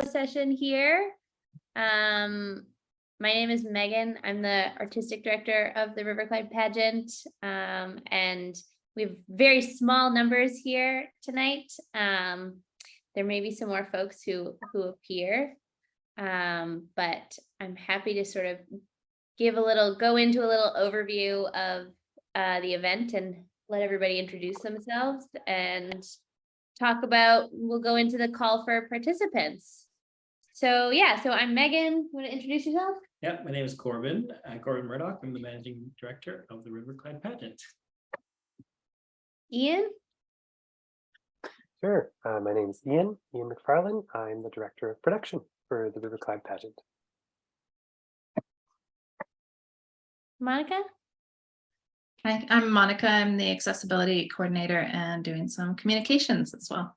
session here. My name is Megan. I'm the artistic director of the River Clyde Pageant, and we have very small numbers here tonight. There may be some more folks who appear, but I'm happy to sort of go into a little overview of the event and let everybody introduce themselves and we'll go into the call for participants. So yeah, so I'm Megan. Want to introduce yourself? Yeah, my name is Corbin. Corbin Murdoch. I'm the managing director of the River Clyde Pageant. Ian? Sure. My name is Ian McFarlane. I'm the director of production for the River Clyde Pageant. Monica? Hi, I'm Monica. I'm the accessibility coordinator and doing some communications as well.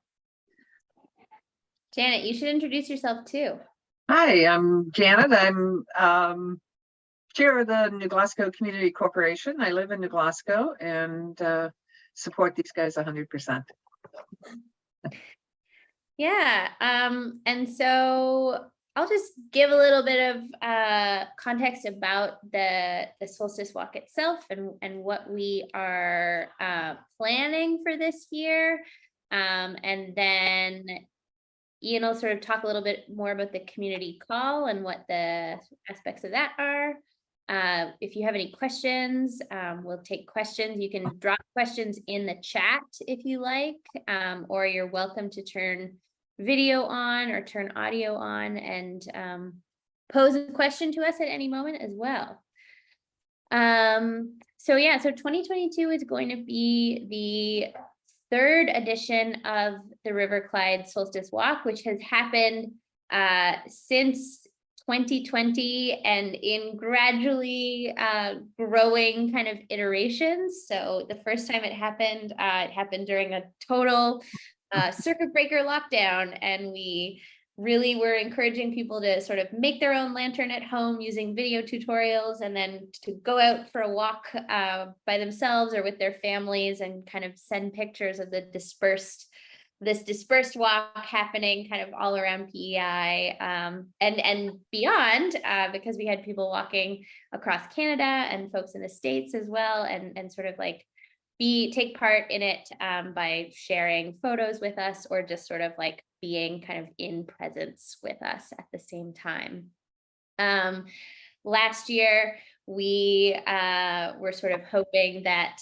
Janet, you should introduce yourself too. Hi, I'm Janet. I'm chair of the New Glasgow Community Corporation. I live in New Glasgow and support these guys 100%. Yeah, and so I'll just give a little bit of context about the Solstice Walk itself and what we are planning for this year, and then Ian will sort of talk a little bit more about the community call and what the aspects of that are. If you have any questions, we'll take questions. You can drop questions in the chat if you like, or you're welcome to turn video on or turn audio on and pose a question to us at any moment as well. So yeah, so 2022 is going to be the third edition of the River Clyde Solstice Walk, which has happened since 2020 and in gradually growing kind of iterations. So the first time it happened during a total circuit breaker lockdown, and we really were encouraging people to sort of make their own lantern at home using video tutorials, and then to go out for a walk by themselves or with their families and kind of send pictures of the dispersed walk happening kind of all around PEI and beyond, because we had people walking across Canada and folks in the States as well, and sort of like take part in it by sharing photos with us or just sort of like being kind of in presence with us at the same time. Last year, we were sort of hoping that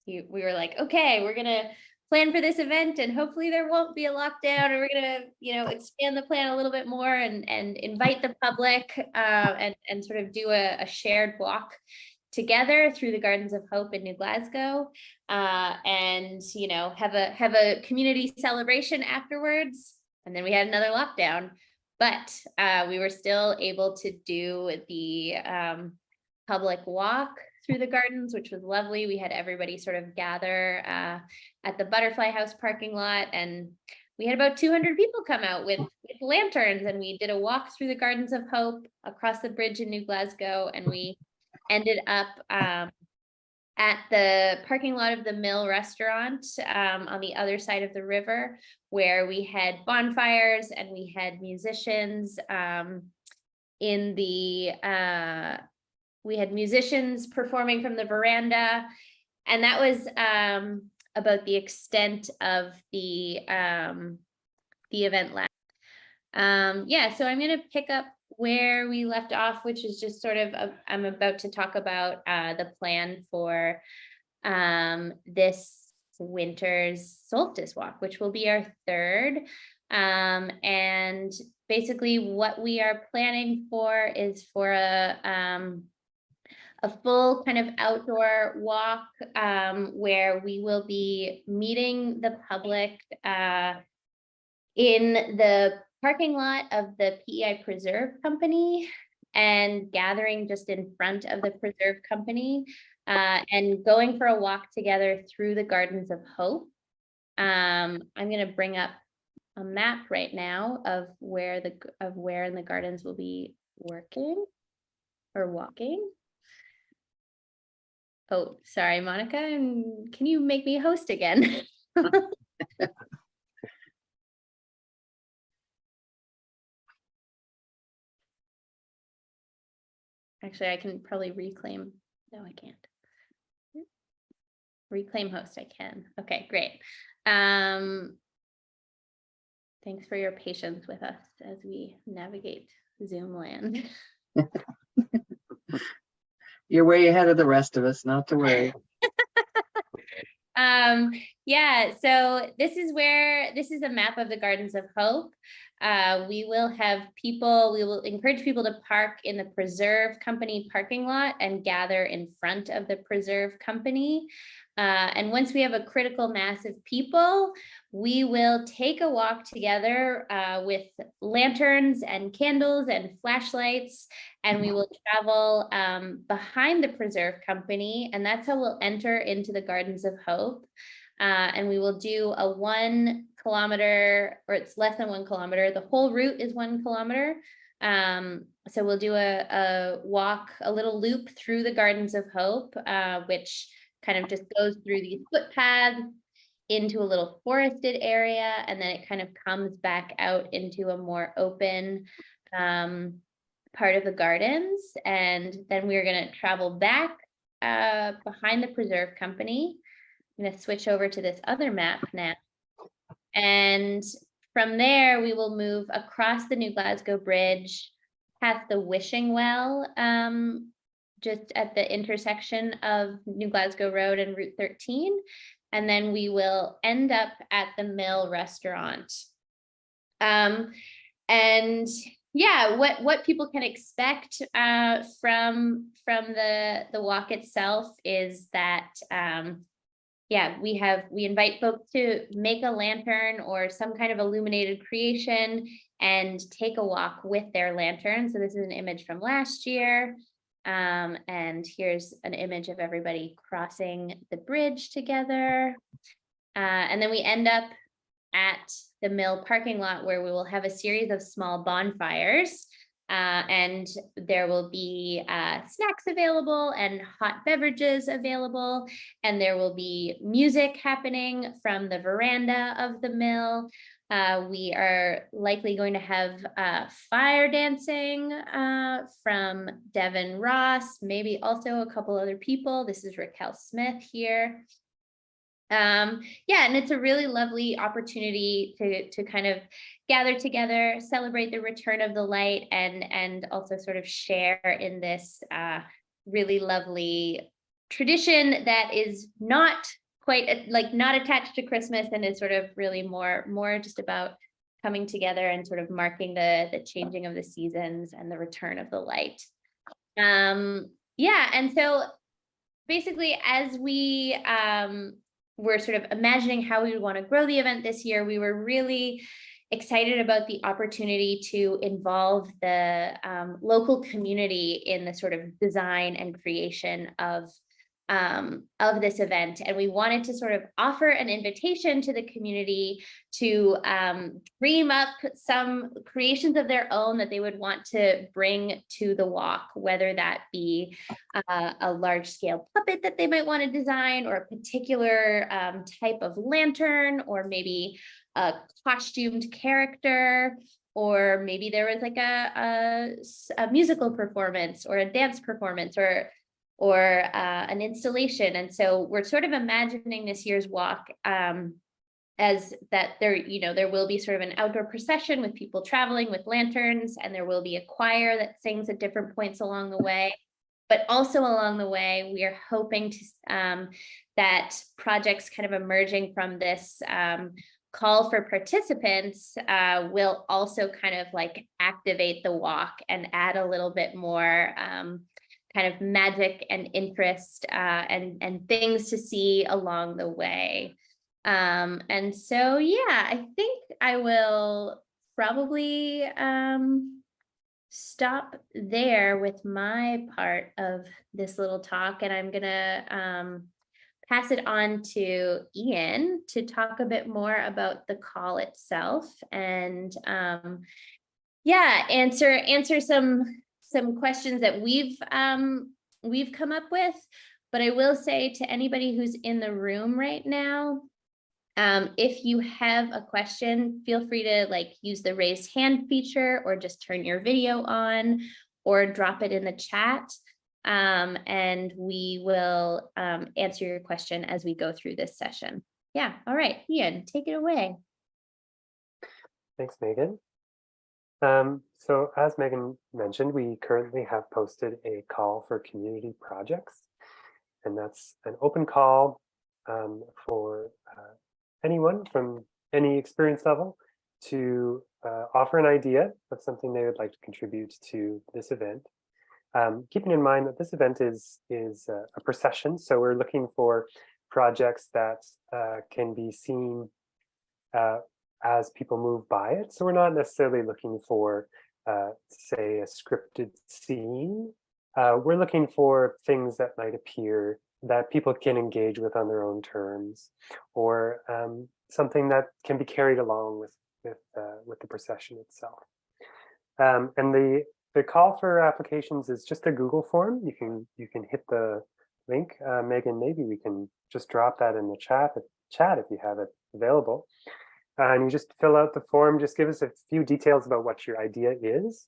we were like, okay, we're gonna plan for this event and hopefully there won't be a lockdown, and we're gonna, expand the plan a little bit more and invite the public and sort of do a shared walk together through the Gardens of Hope in New Glasgow, and have a community celebration afterwards. And then we had another lockdown, but we were still able to do the public walk through the gardens, which was lovely. We had everybody sort of gather at the Butterfly House parking lot, and we had about 200 people come out with lanterns, and we did a walk through the Gardens of Hope across the bridge in New Glasgow, and we ended up at the parking lot of the Mill restaurant on the other side of the river, where we had bonfires and we had musicians we had musicians performing from the veranda, and that was about the extent of the event last. Yeah, so I'm going to pick up where we left off, which is just sort of I'm about to talk about the plan for this winter's solstice walk, which will be our third. And basically what we are planning for is for a full kind of outdoor walk where we will be meeting the public in the parking lot of the PEI Preserve Company and gathering just in front of the Preserve Company and going for a walk together through the Gardens of Hope. I'm going to bring up a map right now of where in the gardens we'll be working or walking. Oh, sorry, Monica. Can you make me host again? Actually, I can probably reclaim. No, I can't. Reclaim host, I can. Okay, great. Thanks for your patience with us as we navigate Zoom land. You're way ahead of the rest of us, not to worry. Yeah, so this is a map of the Gardens of Hope. We will encourage people to park in the Preserve Company parking lot and gather in front of the Preserve Company. And once we have a critical mass of people, we will take a walk together with lanterns and candles and flashlights, and we will travel behind the Preserve Company, and that's how we'll enter into the Gardens of Hope. And we will do a 1 kilometer, or it's less than 1 kilometer. The whole route is 1 kilometer. So we'll do a walk, a little loop through the Gardens of Hope, which kind of just goes through these footpaths into a little forested area, and then it kind of comes back out into a more open part of the gardens. And then we're going to travel back behind the Preserve Company. I'm going to switch over to this other map now. And from there, we will move across the New Glasgow Bridge, past the Wishing Well, just at the intersection of New Glasgow Road and Route 13. And then we will end up at the Mill Restaurant. And yeah, what people can expect from the walk itself is that yeah, we invite folks to make a lantern or some kind of illuminated creation and take a walk with their lantern. So this is an image from last year. And here's an image of everybody crossing the bridge together. And then we end up at the mill parking lot, where we will have a series of small bonfires. And there will be snacks available and hot beverages available. And there will be music happening from the veranda of the mill. We are likely going to have fire dancing from Devin Ross, maybe also a couple other people. This is Raquel Smith here. Yeah, and it's a really lovely opportunity to kind of gather together, celebrate the return of the light, and also sort of share in this really lovely tradition that is not quite not attached to Christmas, and is sort of really more just about coming together and sort of marking the changing of the seasons and the return of the light. Yeah, and so basically, as we we're sort of imagining how we would want to grow the event this year, we were really excited about the opportunity to involve the local community in the sort of design and creation of this event. And we wanted to sort of offer an invitation to the community to dream up some creations of their own that they would want to bring to the walk, whether that be a large scale puppet that they might want to design, or a particular type of lantern, or maybe a costumed character, or maybe there was like a musical performance or a dance performance, or an installation. And so we're sort of imagining this year's walk as that there will be sort of an outdoor procession with people traveling with lanterns, and there will be a choir that sings at different points along the way. But also along the way, we are hoping to that projects kind of emerging from this call for participants will also kind of like activate the walk and add a little bit more kind of magic and interest and things to see along the way. And so, yeah, I think I will probably stop there with my part of this little talk, and I'm gonna pass it on to Ian to talk a bit more about the call itself, and yeah, answer some questions that we've come up with. But I will say to anybody who's in the room right now, if you have a question, feel free to use the raise hand feature, or just turn your video on, or drop it in the chat. And we will answer your question as we go through this session. Yeah, all right, Ian, take it away. Thanks, Megan. So as Megan mentioned, we currently have posted a call for community projects, and that's an open call for anyone from any experience level to offer an idea of something they would like to contribute to this event. Keeping in mind that this event is a procession, so we're looking for projects that can be seen as people move by it. So we're not necessarily looking for, say, a scripted scene. We're looking for things that might appear that people can engage with on their own terms, or something that can be carried along with the procession itself. And the call for applications is just a Google form. You can hit the link. Megan, maybe we can just drop that in the chat if you have it available. And you just fill out the form, just give us a few details about what your idea is.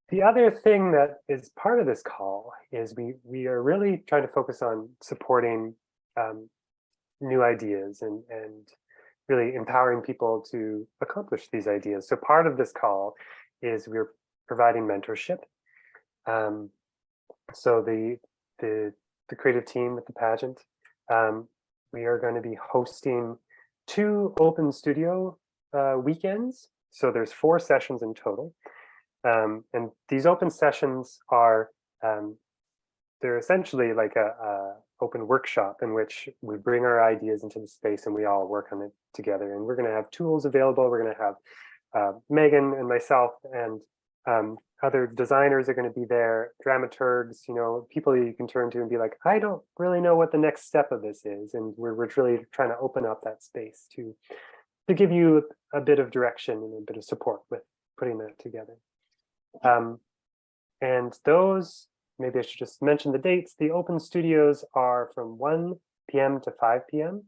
The other thing that is part of this call is we are really trying to focus on supporting new ideas and really empowering people to accomplish these ideas. So part of this call is we're providing mentorship. So the creative team at the pageant, we are going to be hosting 2 open studio weekends. So there's 4 sessions in total. And these open sessions are, they're essentially like a open workshop in which we bring our ideas into the space and we all work on it together. And we're going to have tools available. We're going to have Megan and myself and other designers are going to be there, dramaturgs, people you can turn to and be like, I don't really know what the next step of this is. And we're really trying to open up that space to give you a bit of direction and a bit of support with putting that together. And those, maybe I should just mention the dates. The open studios are from 1 p.m. to 5 p.m.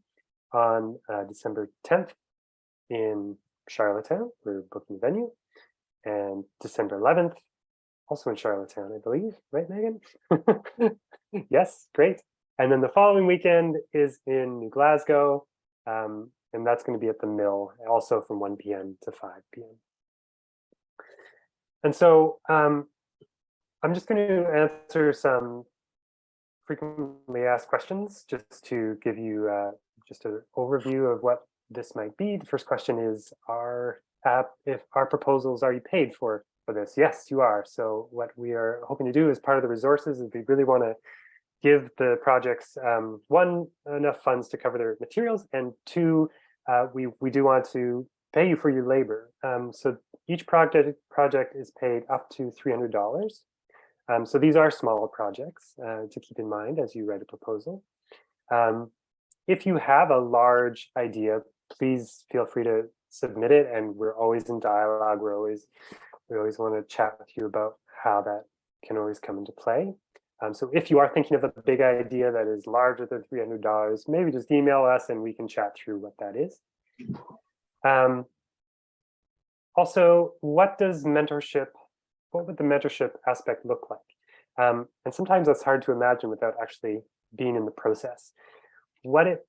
on December 10th in Charlottetown. We're booking the venue. And December 11th, also in Charlottetown, I believe, right, Megan? Yes, great. And then the following weekend is in New Glasgow, and that's going to be at the Mill, also from 1 p.m. to 5 p.m. And so I'm just going to answer some frequently asked questions just to give you just an overview of what this might be. The first question is, if our proposals, are you paid for this? Yes, you are. So what we are hoping to do as part of the resources is we really want to give the projects, 1, enough funds to cover their materials, and 2, we do want to pay you for your labor. So each project is paid up to $300. So these are small projects to keep in mind as you write a proposal. If you have a large idea, please feel free to submit it, and we're always in dialogue. We always want to chat with you about how that can always come into play. So if you are thinking of a big idea that is larger than $300, maybe just email us and we can chat through what that is. Also, what would the mentorship aspect look like? And sometimes that's hard to imagine without actually being in the process. What it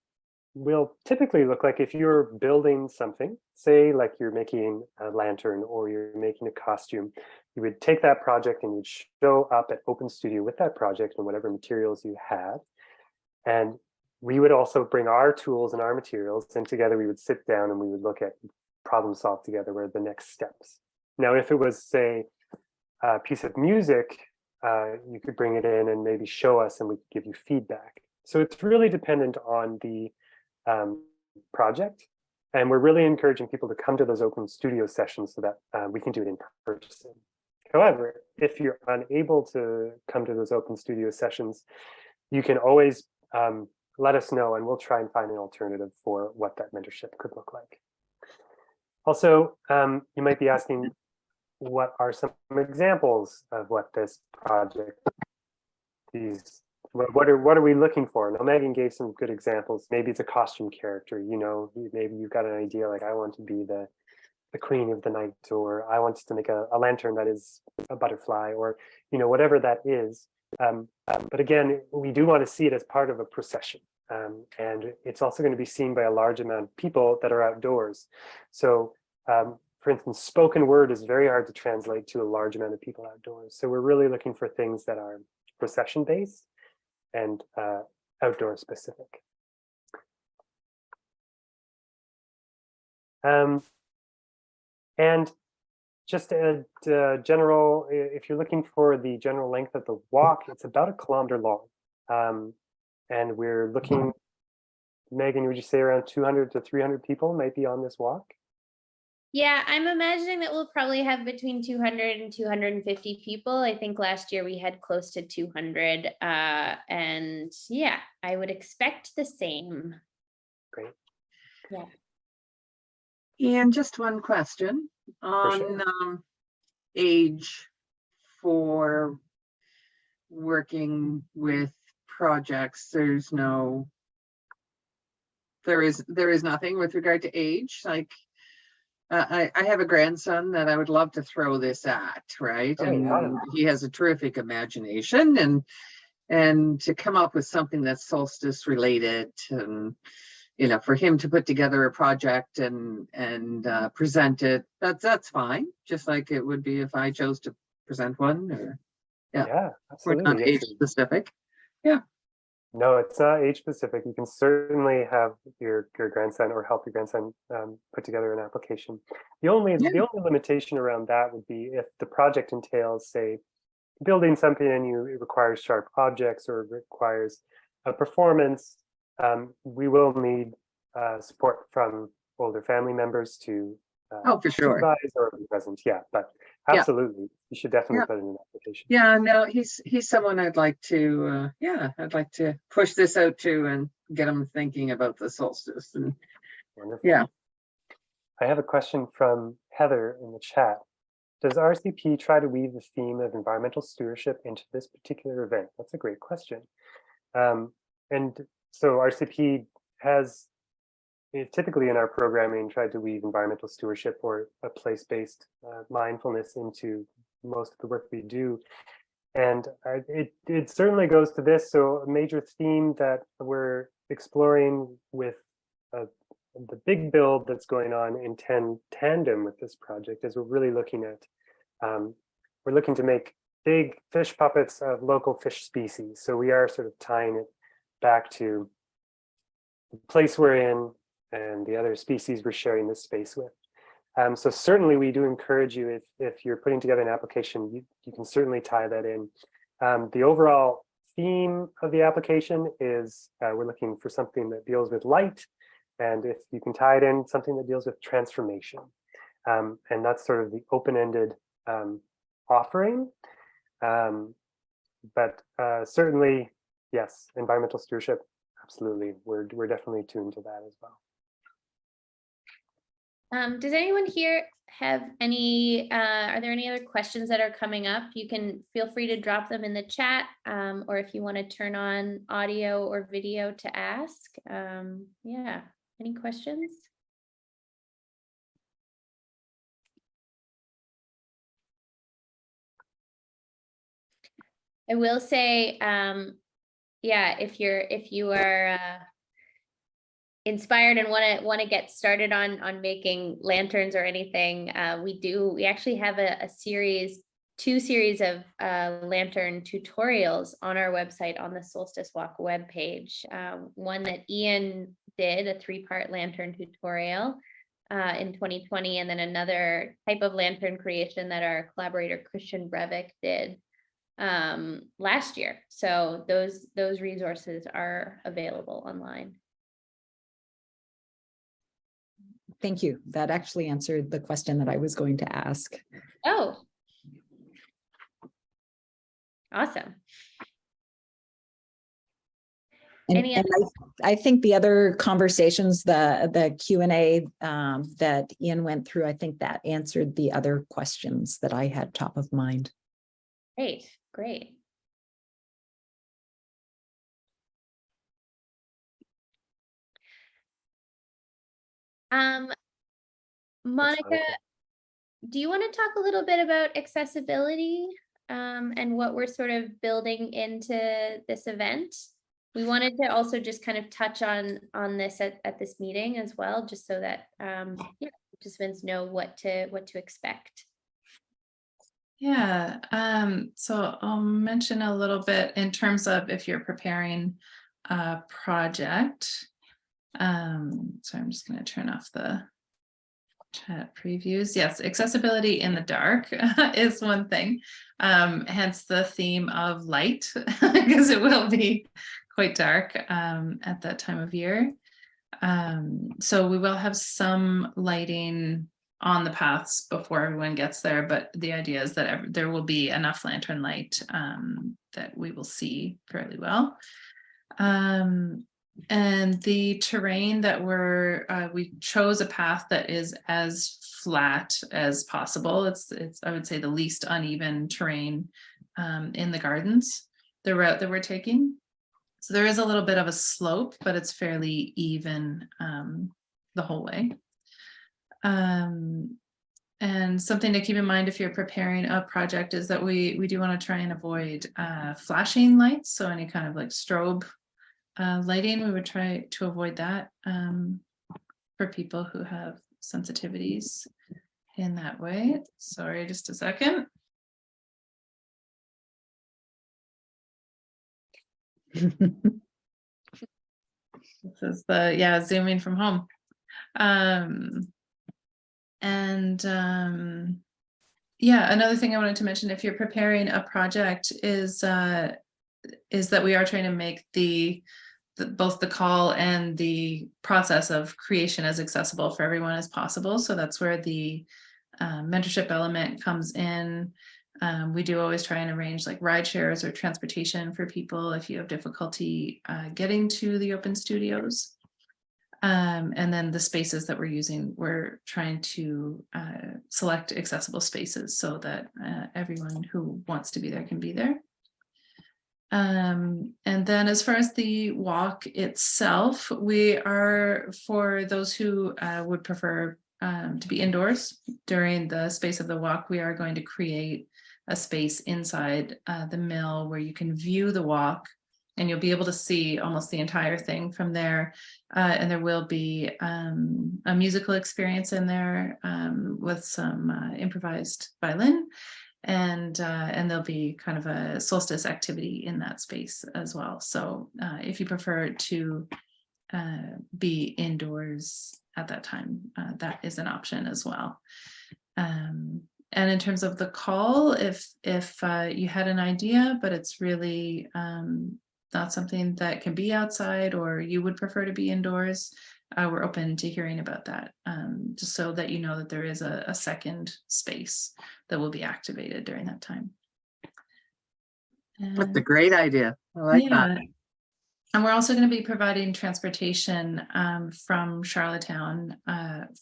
will typically look like if you're building something, say like you're making a lantern or you're making a costume, you would take that project and you'd show up at Open Studio with that project and whatever materials you had. And we would also bring our tools and our materials, and together we would sit down and we would look at problem solve together, where the next steps. Now, if it was, say, a piece of music, you could bring it in and maybe show us and we could give you feedback. So it's really dependent on the project. And we're really encouraging people to come to those open studio sessions so that we can do it in person. However, if you're unable to come to those open studio sessions, you can always let us know and we'll try and find an alternative for what that mentorship could look like. Also, you might be asking, what are some examples of what this project, what are we looking for? Now, Megan gave some good examples. Maybe it's a costume character, maybe you've got an idea like, I want to be the the queen of the night, or I want to make a lantern that is a butterfly, or whatever that is. But again, we do want to see it as part of a procession, and it's also going to be seen by a large amount of people that are outdoors. So, for instance, spoken word is very hard to translate to a large amount of people outdoors. So we're really looking for things that are procession based and outdoor specific. And just a general, if you're looking for the general length of the walk, it's about 1 kilometer long. And we're looking, Megan, would you say around 200 to 300 people might be on this walk? Yeah, I'm imagining that we'll probably have between 200 and 250 people. I think last year we had close to 200. And yeah, I would expect the same. Great. Yeah. And just one question on sure. age for working with projects. There is nothing with regard to age. Like I have a grandson that I would love to throw this at, right? Oh, and yeah. he has a terrific imagination, and to come up with something that's solstice related, and for him to put together a project and present it, that's fine. Just like it would be if I chose to present one. Or Yeah, we're absolutely. not age specific. Yeah. No, it's not age specific. You can certainly have your grandson or help your grandson put together an application. The only limitation around that would be if the project entails, say, building something and it requires sharp objects or requires a performance. We will need support from older family members to Oh, for sure. supervise or be present. Yeah, but absolutely, you should definitely put in an application. Yeah, no, he's someone I'd like to push this out to and get him thinking about the solstice. And Wonderful. yeah. I have a question from Heather in the chat. Does RCP try to weave the theme of environmental stewardship into this particular event? That's a great question. And so RCP has typically in our programming tried to weave environmental stewardship or a place-based mindfulness into most of the work we do. And it certainly goes to this. So a major theme that we're exploring with the big build that's going on in tandem with this project is we're really looking at, we're looking to make big fish puppets of local fish species. So we are sort of tying it back to the place we're in and the other species we're sharing this space with. So certainly we do encourage you, if you're putting together an application, you can certainly tie that in. The overall theme of the application is we're looking for something that deals with light, and if you can tie it in, something that deals with transformation. And that's sort of the open-ended offering. But certainly, yes, environmental stewardship, absolutely. We're definitely tuned to that as well. Does anyone here have any, are there any other questions that are coming up? You can feel free to drop them in the chat, or if you want to turn on audio or video to ask. Yeah, any questions? I will say, yeah, if you are inspired and want to get started on making lanterns or anything, we actually have two series of lantern tutorials on our website on the Solstice Walk webpage. One that Ian did, a 3-part lantern tutorial in 2020, and then another type of lantern creation that our collaborator Christian Breivik did last year. So those resources are available online. Thank you. That actually answered the question that I was going to ask. Oh, awesome. And I think the other conversations, the Q&A that Ian went through, I think that answered the other questions that I had top of mind. Great. Monica, do you want to talk a little bit about accessibility and what we're sort of building into this event? We wanted to also just kind of touch on this at this meeting as well, just so that yeah, participants know what to expect. Yeah, so I'll mention a little bit in terms of if you're preparing a project. So I'm just going to turn off the chat previews. Yes, accessibility in the dark is one thing, hence the theme of light, because it will be quite dark at that time of year. So we will have some lighting on the paths before everyone gets there, but the idea is that there will be enough lantern light that we will see fairly well. And the terrain that we chose a path that is as flat as possible. It's I would say the least uneven terrain in the gardens, the route that we're taking. So there is a little bit of a slope, but it's fairly even the whole way. And something to keep in mind if you're preparing a project is that we do want to try and avoid flashing lights. So any kind of like strobe lighting, we would try to avoid that for people who have sensitivities in that way. Sorry, just a second. This is the zooming from home. Another thing I wanted to mention, if you're preparing a project, is that we are trying to make both the call and the process of creation as accessible for everyone as possible. So that's where the mentorship element comes in. We do always try and arrange like ride shares or transportation for people if you have difficulty getting to the open studios. And then the spaces that we're using, we're trying to select accessible spaces so that everyone who wants to be there can be there. And then as far as the walk itself, we are, for those who would prefer to be indoors during the space of the walk, we are going to create a space inside the mill where you can view the walk and you'll be able to see almost the entire thing from there. And there will be a musical experience in there with some improvised violin. And there'll be kind of a solstice activity in that space as well. So if you prefer to be indoors at that time, that is an option as well. And in terms of the call, if you had an idea, but it's really not something that can be outside, or you would prefer to be indoors, we're open to hearing about that, just so that you know that there is a second space that will be activated during that time. That's a great idea. I like that. And we're also going to be providing transportation from Charlottetown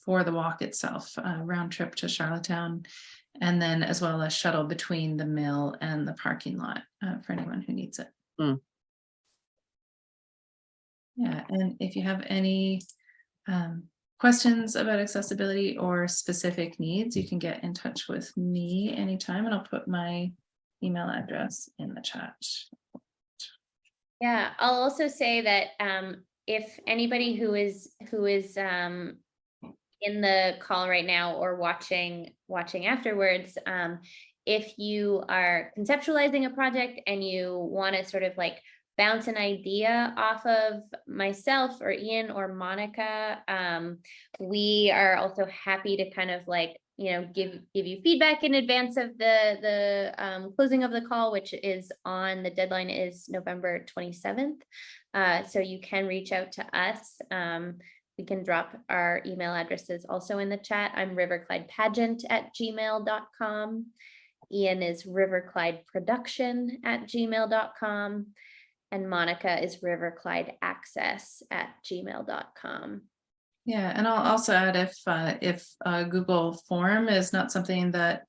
for the walk itself, round trip to Charlottetown, and then as well as shuttle between the mill and the parking lot for anyone who needs it. Yeah, and if you have any questions about accessibility or specific needs, you can get in touch with me anytime, and I'll put my email address in the chat. Yeah, I'll also say that if anybody who is in the call right now or watching afterwards, if you are conceptualizing a project and you want to sort of like bounce an idea off of myself or Ian or Monica, we are also happy to kind of like, you know, give you feedback in advance of the closing of the call, which is the deadline is November 27th. So you can reach out to us. We can drop our email addresses also in the chat. I'm riverclydepageant@gmail.com. Ian is riverclydeproduction@gmail.com. And Monica is riverclydeaccess@gmail.com. Yeah, and I'll also add if Google form is not something that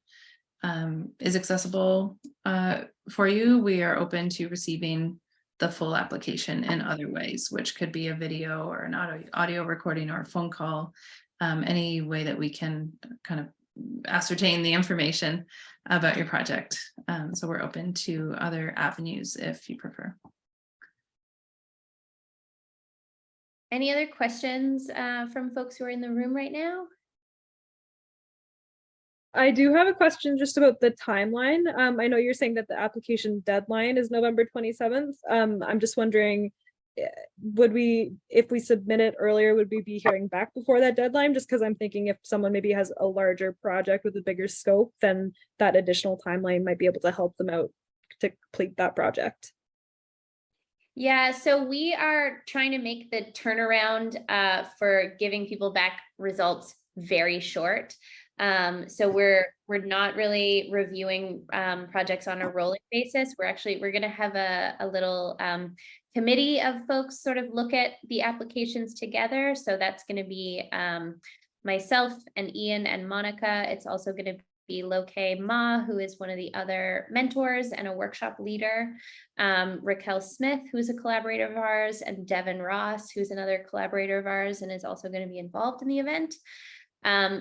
is accessible for you, we are open to receiving the full application in other ways, which could be a video or an audio recording or a phone call. any way that we can kind of ascertain the information about your project. So we're open to other avenues if you prefer. Any other questions from folks who are in the room right now? I do have a question just about the timeline. I know you're saying that the application deadline is November 27th. I'm just wondering, would we, if we submit it earlier, would we be hearing back before that deadline? Just because I'm thinking if someone maybe has a larger project with a bigger scope, then that additional timeline might be able to help them out to complete that project. Yeah, so we are trying to make the turnaround for giving people back results very short. So we're not really reviewing projects on a rolling basis. We're going to have a little committee of folks sort of look at the applications together. So that's going to be myself and Ian and Monica. It's also going to be Loke Ma, who is one of the other mentors and a workshop leader, Raquel Smith, who's a collaborator of ours, and Devin Ross, who's another collaborator of ours and is also going to be involved in the event.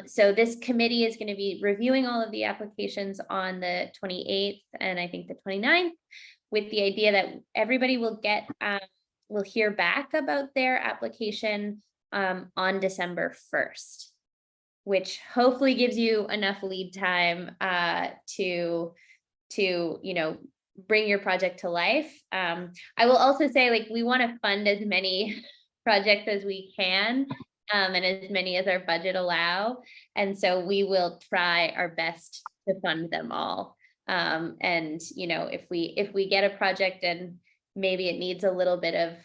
So this committee is going to be reviewing all of the applications on the 28th and I think the 29th, with the idea that everybody will hear back about their application on December 1st. Which hopefully gives you enough lead time to bring your project to life. I will also say, like, we want to fund as many projects as we can, and as many as our budget allow. And so we will try our best to fund them all. And if we get a project and maybe it needs a little bit of,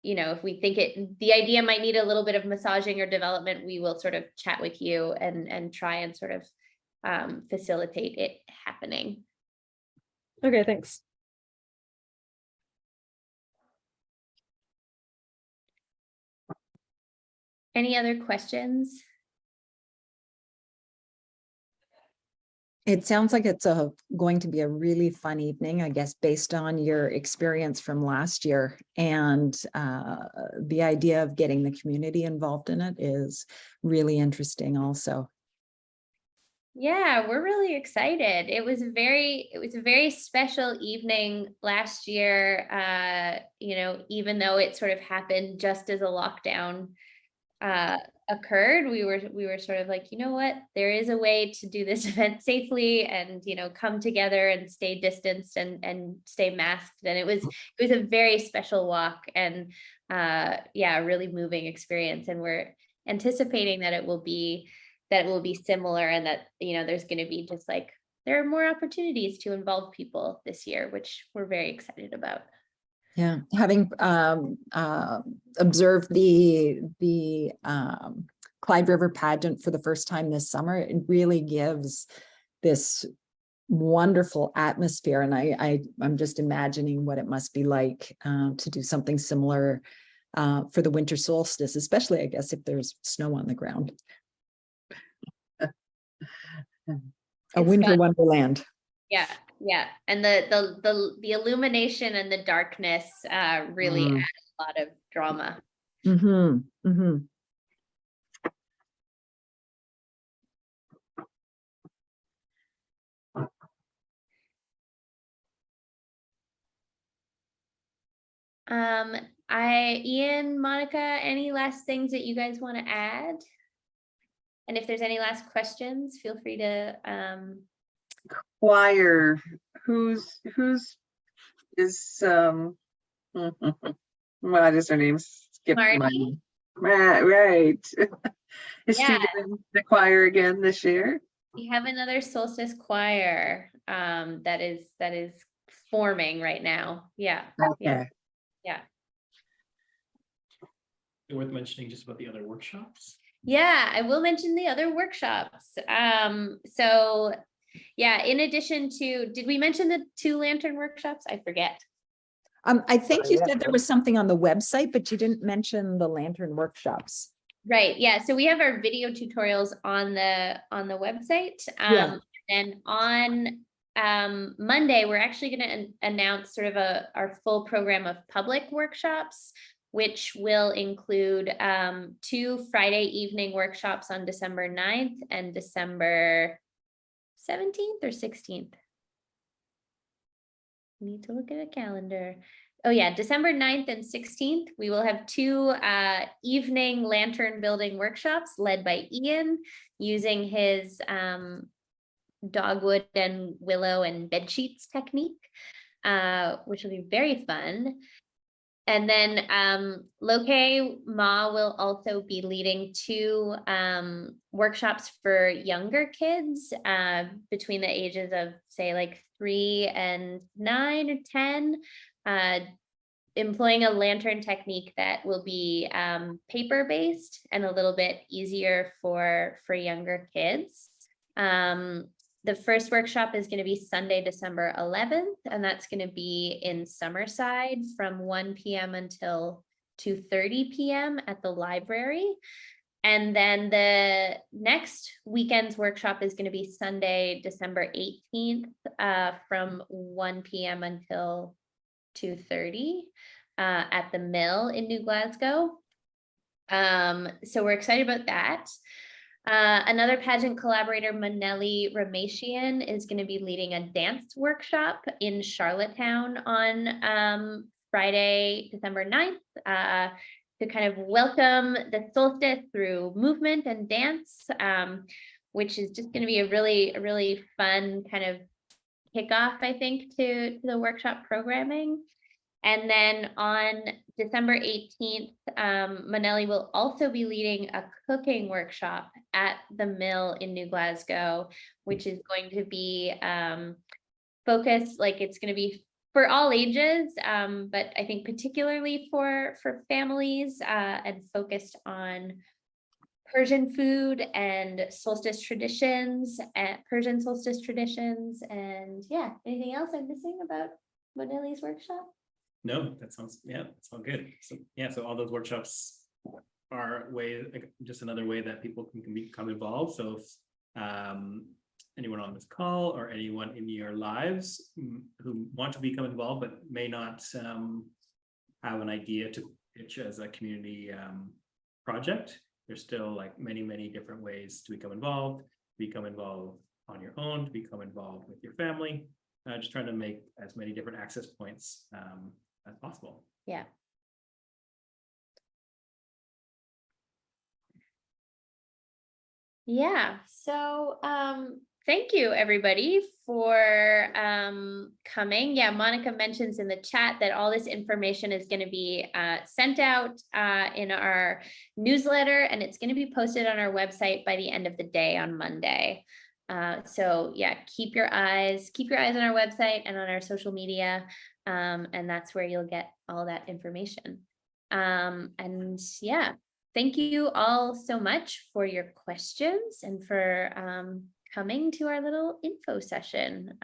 if we think the idea might need a little bit of massaging or development, we will sort of chat with you and try and sort of facilitate it happening. Okay, thanks. Any other questions? It sounds like it's going to be a really fun evening, I guess, based on your experience from last year. And the idea of getting the community involved in it is really interesting also. Yeah, we're really excited. It was a very special evening last year, even though it sort of happened just as a lockdown occurred, we were sort of like, you know what, there is a way to do this event safely and come together and stay distanced and stay masked. And it was a very special walk and a really moving experience. And we're anticipating that it will be similar, and that there's going to be just like, there are more opportunities to involve people this year, which we're very excited about. Yeah, having observed the Clyde River Pageant for the first time this summer, it really gives this wonderful atmosphere. And I'm just imagining what it must be like to do something similar for the winter solstice, especially, I guess, if there's snow on the ground. A winter fun. Wonderland. Yeah, and the illumination and the darkness really add a lot of drama. Mm-hmm. Mm-hmm. Ian, Monica, any last things that you guys want to add? And if there's any last questions, feel free to Choir, who's is what is her name? Skip my Marty? right. Is she Yeah. doing the choir again this year? We have another solstice choir that is forming right now. Yeah. Okay. Yeah. Worth mentioning just about the other workshops. Yeah, I will mention the other workshops. So yeah, in addition to, did we mention the 2 lantern workshops? I forget. I think you Yeah. said there was something on the website, but you didn't mention the lantern workshops. Right. Yeah. So we have our video tutorials on the website. Yeah. And on Monday, we're actually going to announce sort of our full program of public workshops. which will include 2 Friday evening workshops on December 9th and December 17th or 16th. Need to look at a calendar. Oh yeah, December 9th and 16th, we will have 2 evening lantern building workshops led by Ian using his dogwood and willow and bed sheets technique, which will be very fun. And then Loke Ma will also be leading 2 workshops for younger kids between the ages of, say, like 3 and 9 or 10, employing a lantern technique that will be paper-based and a little bit easier for younger kids. The first workshop is going to be Sunday, December 11th, and that's going to be in Summerside from 1 p.m. until 2:30 p.m. at the library. And then the next weekend's workshop is going to be Sunday, December 18th from 1 p.m. until 2:30 at the Mill in New Glasgow. So we're excited about that. Another pageant collaborator, Manelli Rameshian, is going to be leading a dance workshop in Charlottetown on Friday, December 9th, to kind of welcome the solstice through movement and dance, which is just going to be a really fun kind of kickoff, I think, to the workshop programming. And then on December 18th, Manelli will also be leading a cooking workshop at the Mill in New Glasgow, which is going to be focused, like it's going to be for all ages, but I think particularly for families and focused on Persian food and solstice traditions, Persian solstice traditions. And yeah, anything else I'm missing about Manelli's workshop? No, that sounds, yeah, that's all good. So yeah, so all those workshops are just another way that people can become involved. So if anyone on this call or anyone in your lives who want to become involved but may not have an idea to pitch as a community project, there's still like many different ways to become involved on your own, to become involved with your family, just trying to make as many different access points as possible. Yeah. Yeah, so thank you everybody for coming. Yeah, Monica mentions in the chat that all this information is going to be sent out in our newsletter, and it's going to be posted on our website by the end of the day on Monday. So yeah, keep your eyes on our website and on our social media, and that's where you'll get all that information. And yeah, thank you all so much for your questions and for coming to our little info session.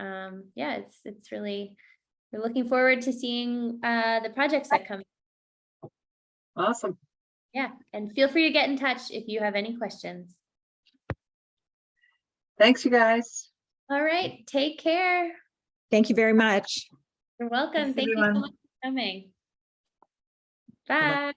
Yeah, it's really, we're looking forward to seeing the projects that come. Awesome. Yeah, and feel free to get in touch if you have any questions. Thanks, you guys. All right, take care. Thank you very much. You're welcome. Thanks, Thank you so everyone. much for coming. Bye.